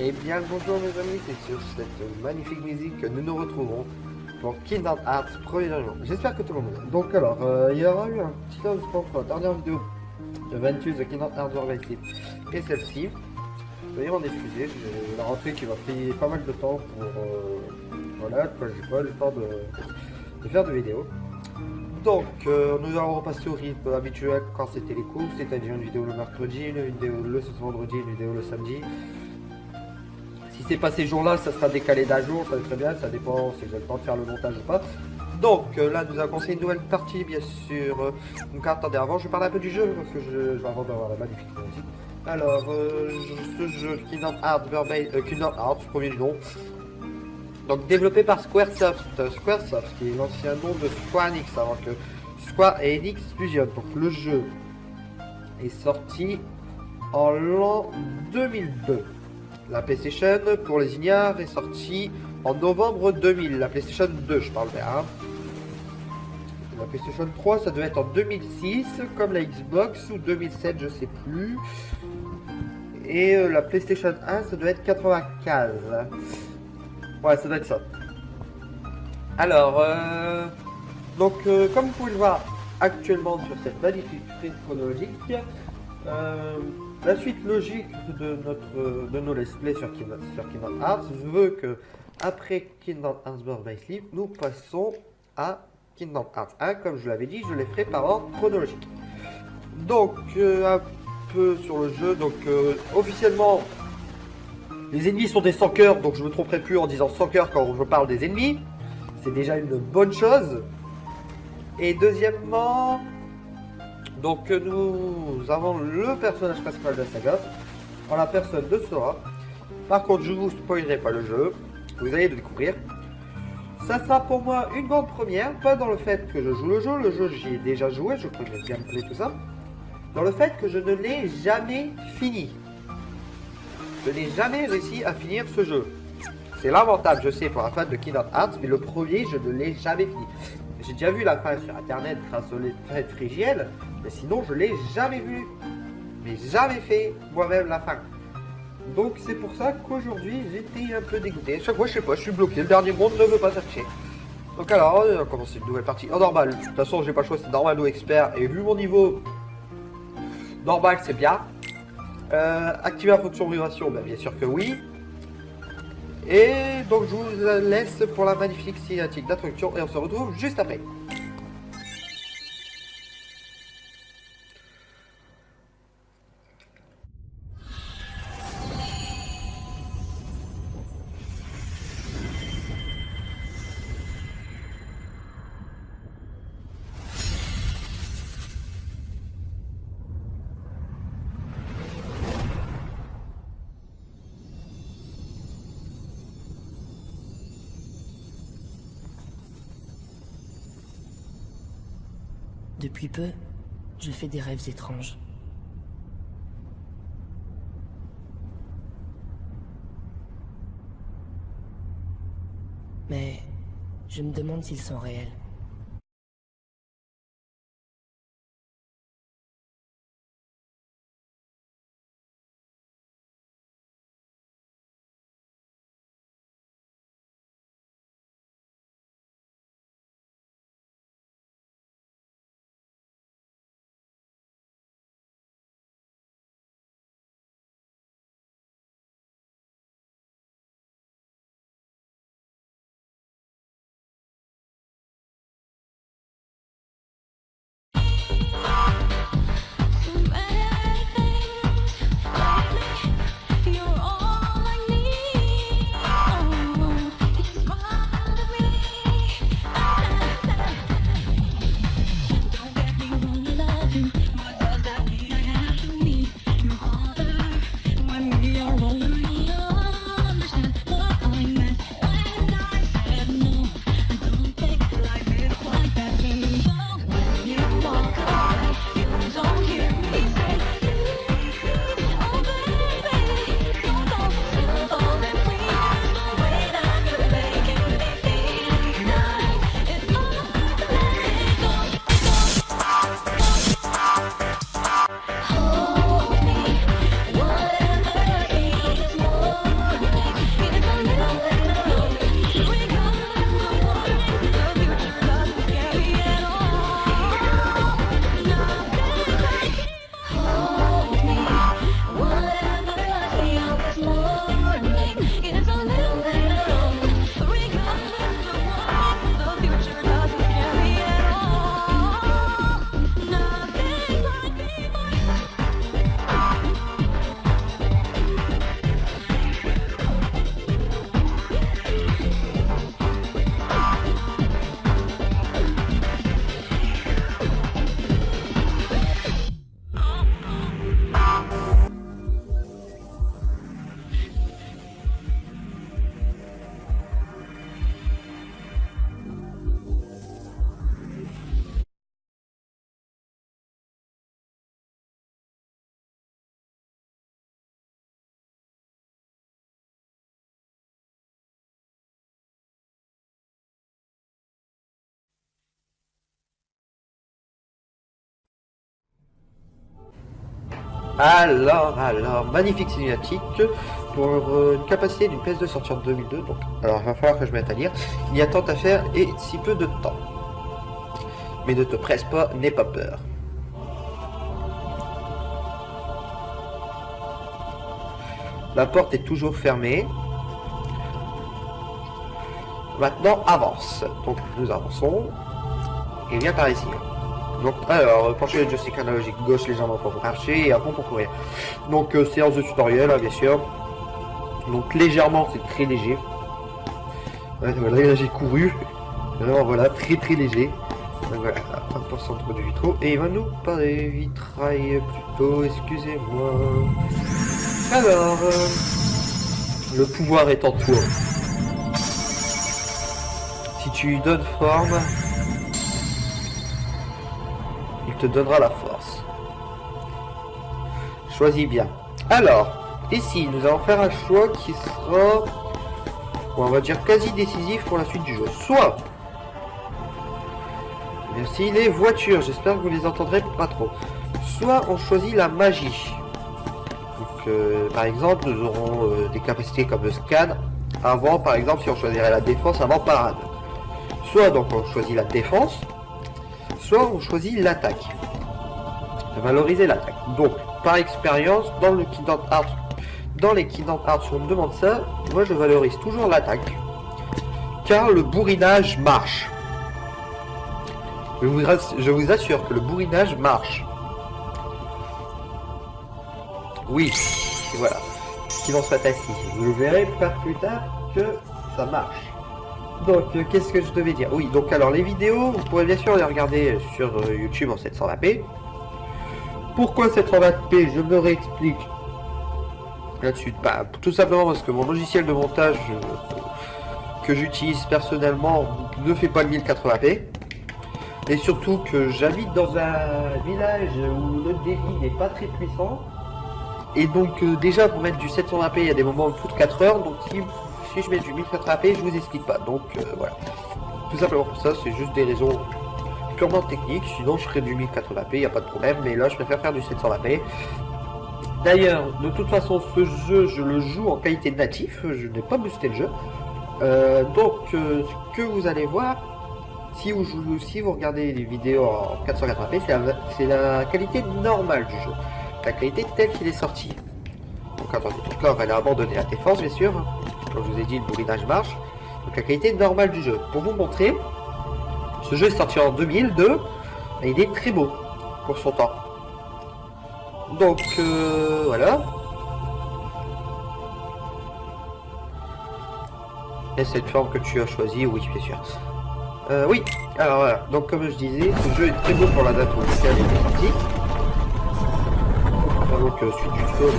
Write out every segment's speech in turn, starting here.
Eh bien bonjour mes amis, c'est sur cette magnifique musique que nous nous retrouvons pour Kingdom Hearts premier jour. J'espère que tout le monde va bien. Donc alors, il y aura eu un petit lancement entre la dernière vidéo de Ventus de Kingdom Hearts Origins et celle-ci. Veuillez m'en excuser, j'ai la rentrée qui va payer pas mal de temps pour... voilà, quoi, j'ai pas le temps de faire de vidéos. Donc, nous allons repasser au rythme habituel quand c'était les cours, c'est-à-dire une vidéo le mercredi, une vidéo le vendredi, une vidéo le samedi. Si c'est pas ces jours-là, ça sera décalé d'un jour, ça va très bien, ça dépend si j'ai le temps de faire le montage ou pas. Donc là, nous avons commencé une nouvelle partie, bien sûr. Donc attendez, avant, je parle un peu du jeu, parce que je vais avant d'avoir la magnifique musique. Alors, ce jeu, Kingdom Hearts, Kingdom Hearts, premier du nom. Donc développé par Squaresoft, Squaresoft, qui est l'ancien nom de Square Enix, avant que Square et Enix fusionnent. Donc le jeu est sorti en l'an 2002. La PlayStation, pour les ignares, est sortie en novembre 2000. La PlayStation 2, je parle bien. Hein. La PlayStation 3, ça devait être en 2006, comme la Xbox, ou 2007, je sais plus. Et la PlayStation 1, ça doit être 95. Ouais, ça doit être ça. Alors, comme vous pouvez le voir actuellement sur cette magnifique frise chronologique, la suite logique de nos let's play sur Kingdom Hearts veut que, après Kingdom Hearts Birth by Sleep, nous passons à Kingdom Hearts 1. Comme je l'avais dit, je les ferai par ordre chronologique. Donc, un peu sur le jeu. Donc, officiellement, les ennemis sont des sans cœurs, donc je me tromperai plus en disant sans cœur quand je parle des ennemis. C'est déjà une bonne chose. Et deuxièmement, donc nous avons le personnage principal de la saga, en la personne de Sora. Par contre, je vous spoilerai pas le jeu, vous allez le découvrir. Ça sera pour moi une grande première, pas dans le fait que je joue le jeu j'y ai déjà joué, je connais le gameplay, tout ça. Dans le fait que je ne l'ai jamais fini. Je n'ai jamais réussi à finir ce jeu. C'est lamentable, je sais, pour un fan de Kingdom Hearts, mais le premier, je ne l'ai jamais fini. J'ai déjà vu la fin sur internet grâce au lettres Frigiel, mais sinon je l'ai jamais vu. Mais jamais fait moi-même la fin. Donc c'est pour ça qu'aujourd'hui j'étais un peu dégoûté. Chaque fois je sais pas, je suis bloqué, le dernier monde ne veut pas s'afficher. Donc alors, on va commencer une nouvelle partie en normal. De toute façon j'ai pas le choix, c'est normal ou expert. Et vu mon niveau normal c'est bien. Activer la fonction vibration, bien sûr que oui. Et donc je vous laisse pour la magnifique cinématique d'introduction et on se retrouve juste après. Depuis peu, je fais des rêves étranges. Mais je me demande s'ils sont réels. Alors, magnifique cinématique pour une capacité d'une PS2 sortie en 2002. Donc, alors, il va falloir que je mette à lire. Il y a tant à faire et si peu de temps. Mais ne te presse pas, n'aie pas peur. La porte est toujours fermée. Maintenant, avance. Donc, nous avançons. Et viens par ici. Donc, alors, penchez le joystick analogique gauche légèrement pour marcher et à fond pour courir. Donc, séance de tutoriel, hein, bien sûr. Donc, légèrement, c'est très léger. Ouais, voilà, là, j'ai couru. Vraiment, voilà, très très léger. Donc, voilà, hop, au centre du vitraux. Et il va nous parler vitrail plutôt, excusez-moi. Alors, le pouvoir est en toi. Si tu lui donnes forme, il te donnera la force. Choisis bien. Alors, ici, nous allons faire un choix qui sera, on va dire, quasi décisif pour la suite du jeu. Soit, merci les voitures, j'espère que vous les entendrez pas trop. Soit on choisit la magie. Donc, par exemple, nous aurons des capacités comme le scan. Avant, par exemple, si on choisirait la défense avant parade. Soit donc on choisit la défense, soit on choisit l'attaque. Valoriser l'attaque. Donc, par expérience, dans les Kingdom Hearts, on me demande ça, moi je valorise toujours l'attaque. Car le bourrinage marche. Je vous assure que le bourrinage marche. Oui, et voilà. Qu'il en soit assis. Vous le verrez pas plus tard que ça marche. Donc, qu'est-ce que je devais dire? Oui, donc alors les vidéos, vous pourrez bien sûr les regarder sur YouTube en 720p. Pourquoi 720p? Je me réexplique là-dessus. Bah, tout simplement parce que mon logiciel de montage que j'utilise personnellement ne fait pas le 1080p. Et surtout que j'habite dans un village où le débit n'est pas très puissant. Et donc déjà pour mettre du 720p, il y a des moments où il faut 4 heures. Donc si je mets du 1080p, je vous explique pas. Donc voilà. Tout simplement pour ça, c'est juste des raisons purement techniques. Sinon je ferai du 1080p, il n'y a pas de problème. Mais là je préfère faire du 720p. D'ailleurs, de toute façon, ce jeu, je le joue en qualité natif. Je n'ai pas boosté le jeu. Donc ce que vous allez voir, si vous regardez les vidéos en 480p, c'est la qualité normale du jeu. La qualité telle qu'il est sorti. Donc attendez, donc là on va aller abandonner la défense bien sûr. Comme je vous ai dit, le bourrinage marche. Donc la qualité normale du jeu. Pour vous montrer, ce jeu est sorti en 2002 et il est très beau pour son temps. Donc voilà. Et cette forme que tu as choisie, oui bien sûr. Oui, alors voilà, donc comme je disais, ce jeu est très beau pour la date où il est sorti. Donc suite du feu,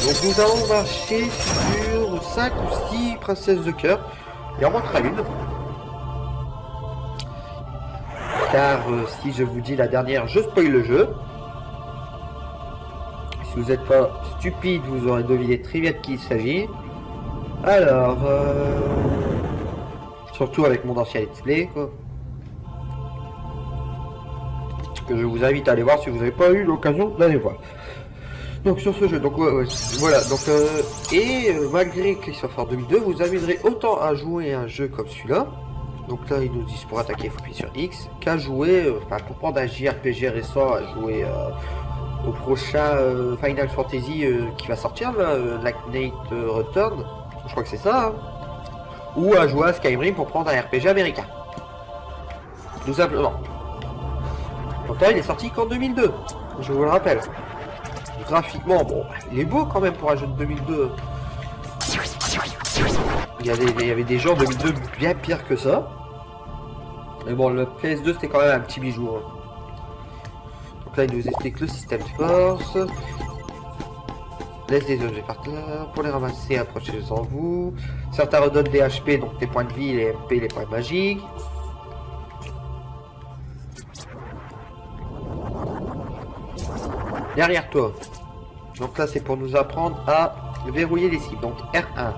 donc nous allons marcher sur 5 ou 6 princesses de cœur. Il en manquera une. Car si je vous dis la dernière, je spoil le jeu. Si vous n'êtes pas stupide, vous aurez deviné très bien de qui il s'agit. Alors, surtout avec mon ancien let's play, quoi. Que je vous invite à aller voir si vous n'avez pas eu l'occasion d'aller voir. Donc sur ce jeu, donc ouais, voilà, donc malgré qu'il soit en 2002, vous amuserez autant à jouer un jeu comme celui-là. Donc là ils nous disent pour attaquer il faut appuyer sur X, qu'à jouer, pour prendre un JRPG récent à jouer au prochain Final Fantasy qui va sortir, là, Black Knight Return, je crois que c'est ça, hein. Ou à jouer à Skyrim pour prendre un RPG américain. Tout simplement. Pourtant il est sorti qu'en 2002, je vous le rappelle. Graphiquement, bon, il est beau quand même pour un jeu de 2002. Il y avait des jeux en 2002 bien pire que ça. Mais bon, le PS2 c'était quand même un petit bijou. Hein. Donc là il nous explique le système de force. Laisse des objets par terre. Pour les ramasser, approchez-les en vous. Certains redonnent des HP, donc des points de vie, les MP, les points magiques. Derrière toi. Donc là c'est pour nous apprendre à verrouiller les cibles. Donc R1.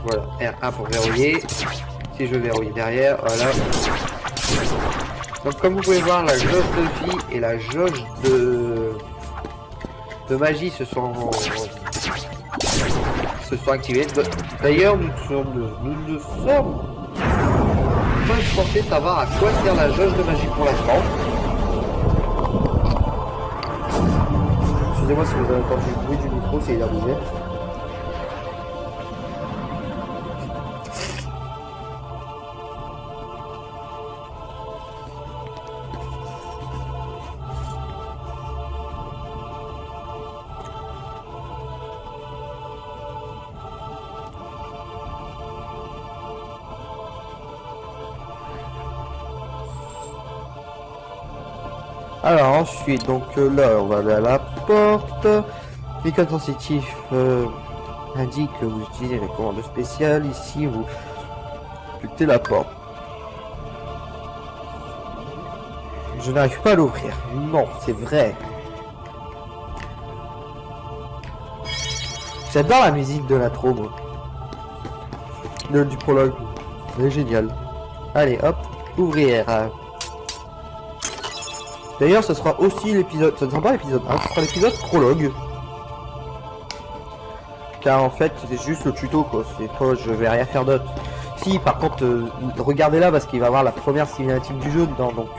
Voilà, R1 pour verrouiller. Si je verrouille derrière, voilà. Donc comme vous pouvez voir, la jauge de vie et la jauge de magie se sont activées. D'ailleurs, nous ne sommes pas censés savoir à quoi sert la jauge de magie pour l'instant. Excusez-moi si vous avez entendu le bruit du micro, c'est énervé. Alors ensuite, donc là, on va aller à la porte. L'icône sensitif indique que vous utilisez les commandes spéciales. Ici, vous butez la porte. Je n'arrive pas à l'ouvrir. Non, c'est vrai. J'adore la musique de l'intro, moi. Du prologue. Elle est génial. Allez, hop, ouvrir. D'ailleurs, ce sera aussi l'épisode... Ce ne sera pas l'épisode 1, ce sera l'épisode prologue. Car en fait, c'est juste le tuto, quoi. C'est pas... Je vais rien faire d'autre. Si, par contre, regardez là, parce qu'il va y avoir la première cinématique du jeu dedans. Donc,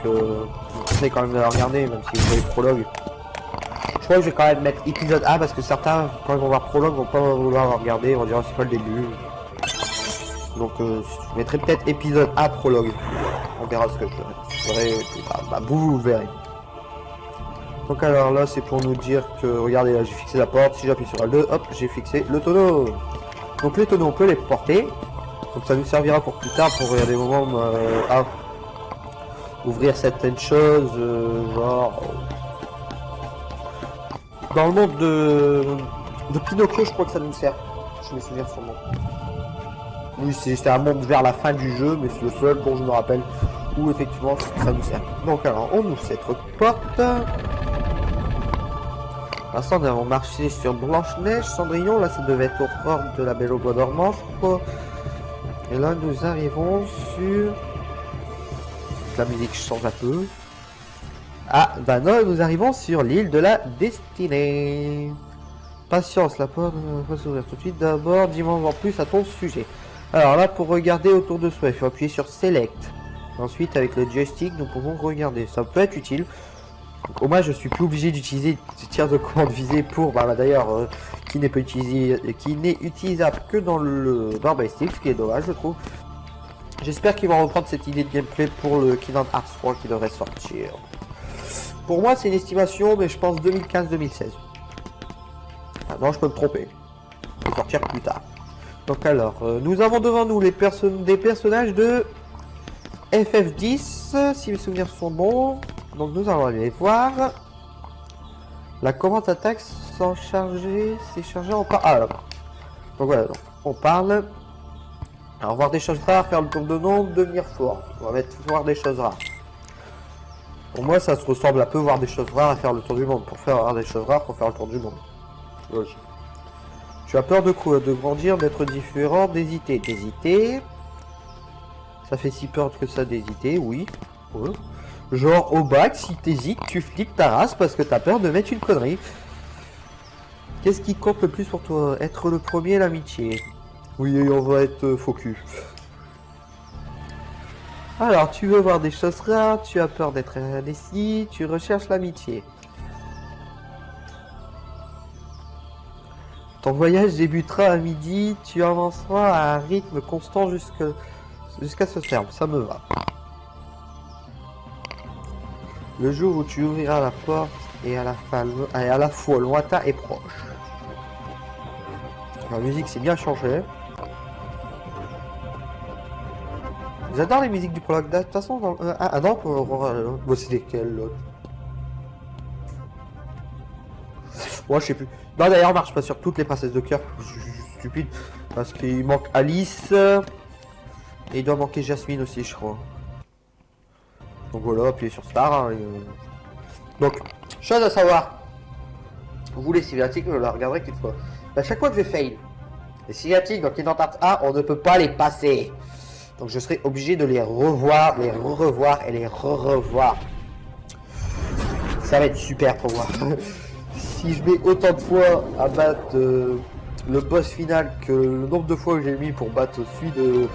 essayez quand même de la regarder, même si vous voulez prologue. Je crois que je vais quand même mettre épisode 1, parce que certains, quand ils vont voir prologue, vont pas vouloir regarder. Ils vont dire, c'est pas le début. Donc, je mettrai peut-être épisode 1 prologue. On verra ce que je ferai. Vous verrez. Donc alors là c'est pour nous dire que regardez là j'ai fixé la porte, si j'appuie sur L2, hop j'ai fixé le tonneau. Donc les tonneaux on peut les porter, donc ça nous servira pour plus tard pour des moments à ouvrir certaines choses, genre dans le monde de Pinocchio je crois que ça nous sert, je me souviens son nom. Oui c'est un monde vers la fin du jeu mais c'est le seul dont je me rappelle où effectivement ça nous sert. Donc alors on ouvre cette porte. Pour l'instant, nous avons marché sur Blanche-Neige, Cendrillon, là ça devait être au port de la Belle au Bois dormant, je crois. Et là nous arrivons sur... La musique change un peu. Ah, bah non, nous arrivons sur l'île de la destinée. Patience, la porte va s'ouvrir tout de suite. D'abord, dis-moi en plus à ton sujet. Alors là, pour regarder autour de soi, il faut appuyer sur Select. Ensuite, avec le joystick, nous pouvons regarder. Ça peut être utile. Au moins je suis plus obligé d'utiliser ce tir de commande visée pour d'ailleurs qui n'est pas utilisé, qui n'est utilisable que dans le Barbalistic, ce qui est dommage je trouve. J'espère qu'ils vont reprendre cette idée de gameplay pour le Kingdom Hearts 3 qui devrait sortir. Pour moi c'est une estimation mais je pense 2015-2016. Ah non je peux me tromper. Il va sortir plus tard. Donc alors nous avons devant nous des personnages de FF10 si mes souvenirs sont bons. Donc nous allons aller voir. La commande attaque sans charger, c'est chargé en parle. Ah là. Donc voilà, donc, on parle. Alors voir des choses rares, faire le tour de nombre, devenir fort. On va mettre voir des choses rares. Pour moi ça se ressemble un peu voir des choses rares à faire le tour du monde. Pour faire voir des choses rares, pour faire le tour du monde. Logique. Tu as peur de quoi? De grandir, d'être différent, d'hésiter. D'hésiter. Ça fait si peur que ça d'hésiter, oui. Ouais. Genre au bac, si t'hésites, tu flippes ta race parce que t'as peur de mettre une connerie. Qu'est-ce qui compte le plus pour toi? Être le premier, l'amitié. Oui, on va être faux cul. Alors, tu veux voir des choses rares, tu as peur d'être indécis, tu recherches l'amitié. Ton voyage débutera à midi, tu avanceras à un rythme constant jusqu'à ce terme, ça me va. Le jour où tu ouvriras la porte est à la fois lointain et proche. La musique s'est bien changée. J'adore les musiques du prologue. De toute façon, dans... ah non, bon, c'est lesquelles l'autre? Ouais, je sais plus. Non, d'ailleurs, on marche pas sur toutes les princesses de cœur. Je suis stupide. Parce qu'il manque Alice. Et il doit manquer Jasmine aussi, je crois. Donc voilà, appuyez sur Star. Hein, Donc, chose à savoir. Vous les cinématiques, vous la regarderez qu'une fois. À chaque fois que je fail, les cinématiques dans Kingdom Hearts 1, on ne peut pas les passer. Donc je serai obligé de les revoir, les revoir et les revoir. Ça va être super pour moi. Si je mets autant de fois à battre le boss final que le nombre de fois que j'ai mis pour battre celui de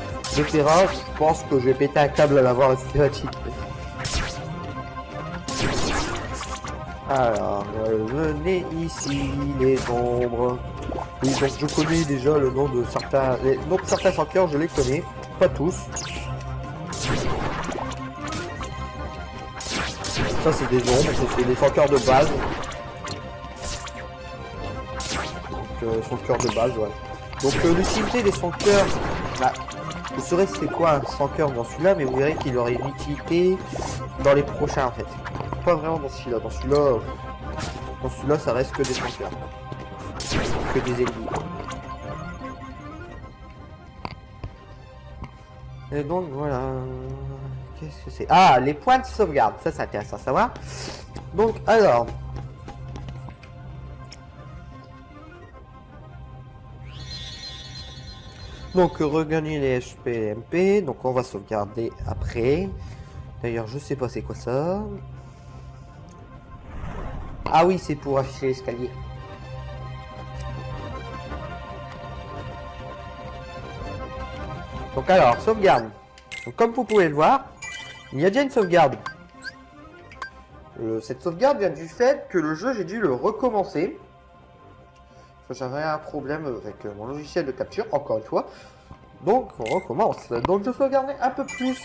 terrain, je pense que je vais péter un câble à l'avoir systématique. Alors, venez ici les ombres. Oui, donc je connais déjà le nom de certains... Les noms de certains sanctuaires, je les connais. Pas tous. Ça c'est des ombres, c'est des sanctuaires de base. Donc sanctuaires de base, ouais. Donc l'utilité des sanctuaires, bah, vous saurez c'est quoi un sanctuaire dans celui-là, mais vous verrez qu'il aurait une utilité dans les prochains en fait. Pas vraiment dans celui-là. Dans celui-là, ça reste que des sanctuaires. Que des ennemis. Et donc voilà. Qu'est-ce que c'est? Ah, les points de sauvegarde. Ça, c'est intéressant à savoir. Donc, alors. Donc, regagner les HP et MP. Donc, on va sauvegarder après. D'ailleurs, je sais pas c'est quoi ça. Ah oui, c'est pour afficher l'escalier. Donc alors, sauvegarde. Donc, comme vous pouvez le voir, il y a déjà une sauvegarde. Cette sauvegarde vient du fait que le jeu, j'ai dû le recommencer. J'avais un problème avec mon logiciel de capture, encore une fois. Donc, on recommence. Donc, je sauvegarderai un peu plus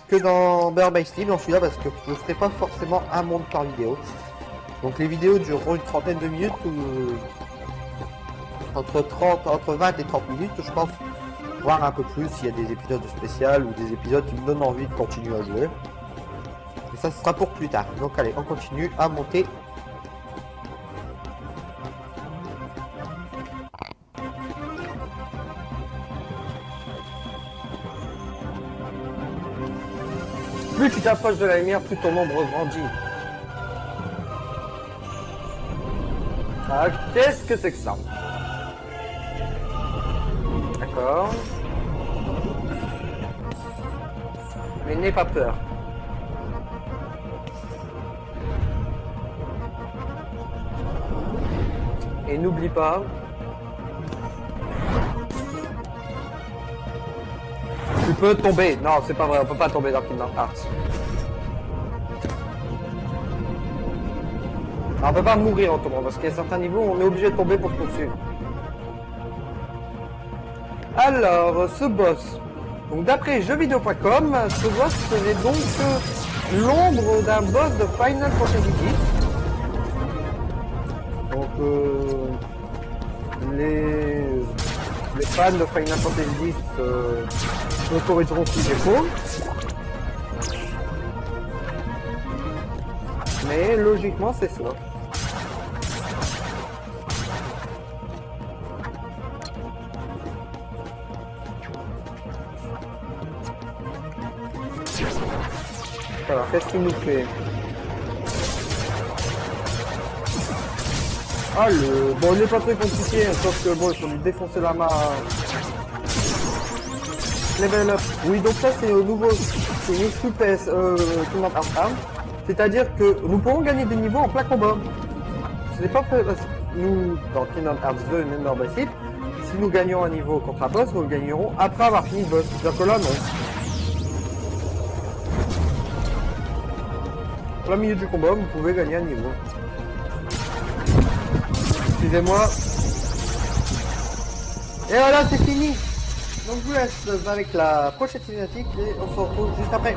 que dans Birth by Sleep, dans celui-là, parce que je ne ferai pas forcément un monde par vidéo. Donc, les vidéos dureront une trentaine de minutes, ou entre 20 et 30 minutes, je pense. Voir un peu plus s'il y a des épisodes spéciaux ou des épisodes qui me donnent envie de continuer à jouer. Et ça, ce sera pour plus tard. Donc, allez, on continue à monter. Plus tu t'approches de la lumière, plus ton ombre grandit. Ah, qu'est-ce que c'est que ça? D'accord. Mais n'aie pas peur. Et n'oublie pas... Tu peux tomber. Non, c'est pas vrai, on peut pas tomber dans Kingdom Hearts. Alors, on peut pas mourir en tombant, parce qu'il y a certains niveaux où on est obligé de tomber pour poursuivre. Alors, ce boss. Donc d'après jeuxvideo.com, ce boss serait donc l'ombre d'un boss de Final Fantasy X. Donc les fans de Final Fantasy X me corrigeront si j'ai faux. Mais logiquement c'est ça. Alors, qu'est-ce qu'il nous fait? Ah, bon, il n'est pas très compliqué, hein, sauf que bon, il faut lui défoncer la main. Level up. Oui, donc ça, c'est nouveau. C'est une souplesse Kingdom Hearts 1. C'est-à-dire que nous pourrons gagner des niveaux en plein combat. Ce n'est pas fait. Nous, dans Kingdom Hearts 2 et même dans Basic, si nous gagnons un niveau contre un boss, nous le gagnerons après avoir fini le boss. C'est-à-dire que là, non. À la minute du combat, vous pouvez gagner un niveau. Excusez-moi. Et voilà, c'est fini. Donc je vous laisse avec la prochaine cinématique et on se retrouve juste après.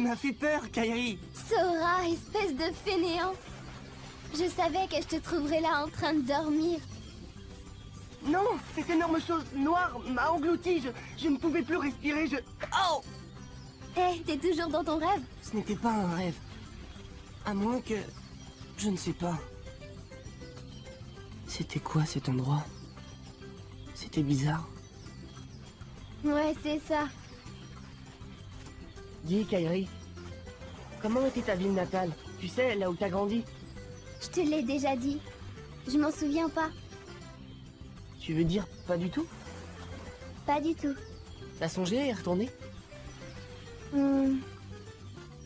m'as fait peur, Kairi. Sora, espèce de fainéant. Je savais que je te trouverais là en train de dormir. Non, cette énorme chose noire m'a englouti. Je ne pouvais plus respirer, Oh! Hé, t'es toujours dans ton rêve? Ce n'était pas un rêve. À moins que... Je ne sais pas. C'était quoi cet endroit? C'était bizarre. Ouais, c'est ça. Dis, Kairi, comment était ta ville natale? Tu sais, là où t'as grandi? Je te l'ai déjà dit. Je m'en souviens pas. Tu veux dire pas du tout? Pas du tout. T'as songé à y retourner? Je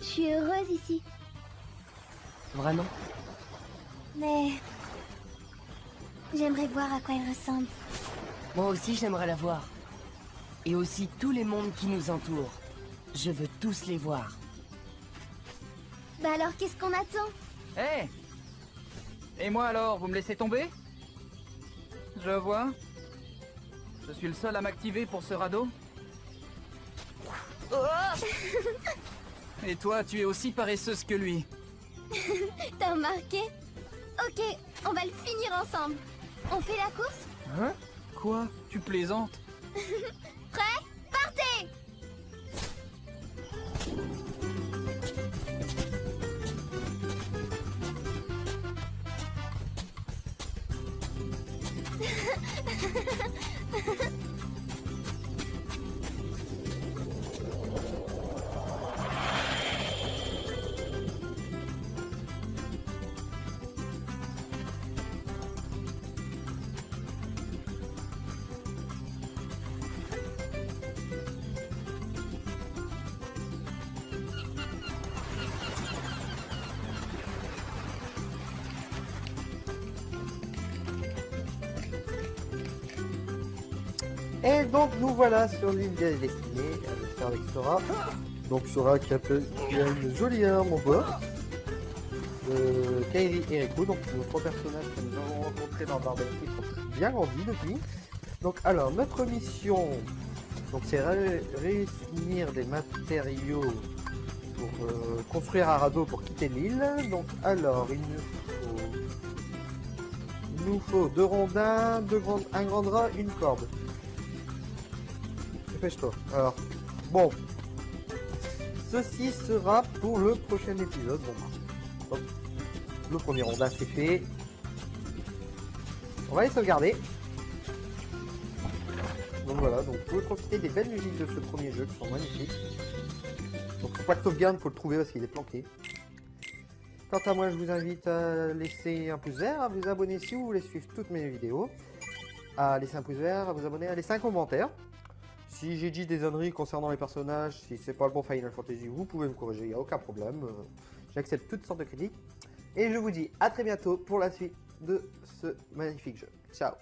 suis heureuse ici. Vraiment? Mais... j'aimerais voir à quoi elle ressemble. Moi aussi, j'aimerais la voir. Et aussi tous les mondes qui nous entourent. Je veux tous les voir. Bah alors, qu'est-ce qu'on attend? Hé! Et moi alors, vous me laissez tomber? Je vois. Je suis le seul à m'activer pour ce radeau. Et toi, tu es aussi paresseuse que lui. T'as remarqué? Ok, on va le finir ensemble. On fait la course? Hein? Quoi? Tu plaisantes? Prêt? Partez! Et donc nous voilà sur l'île des destinées avec Sora. Donc Sora qui a une jolie arme en bois. Kairi et Riku, donc nos trois personnages que nous avons rencontrés dans Barbecue sont bien grandis depuis. Donc alors notre mission, donc c'est réunir des matériaux pour construire un radeau pour quitter l'île. Donc alors il nous faut deux rondins, un grand drap, une corde. Dépêche-toi. Alors, bon. Ceci sera pour le prochain épisode. Bon, donc, le premier rondin c'est fait. On va les sauvegarder. Donc voilà, donc vous pouvez profiter des belles musiques de ce premier jeu qui sont magnifiques. Donc faut pas de sauvegarde, faut le trouver parce qu'il est planqué. Quant à moi, je vous invite à laisser un pouce vert, à vous abonner si vous voulez suivre toutes mes vidéos, à laisser un pouce vert, à vous abonner, à laisser un commentaire. Si j'ai dit des âneries concernant les personnages, si c'est pas le bon Final Fantasy, vous pouvez me corriger, il n'y a aucun problème. J'accepte toutes sortes de critiques. Et je vous dis à très bientôt pour la suite de ce magnifique jeu. Ciao!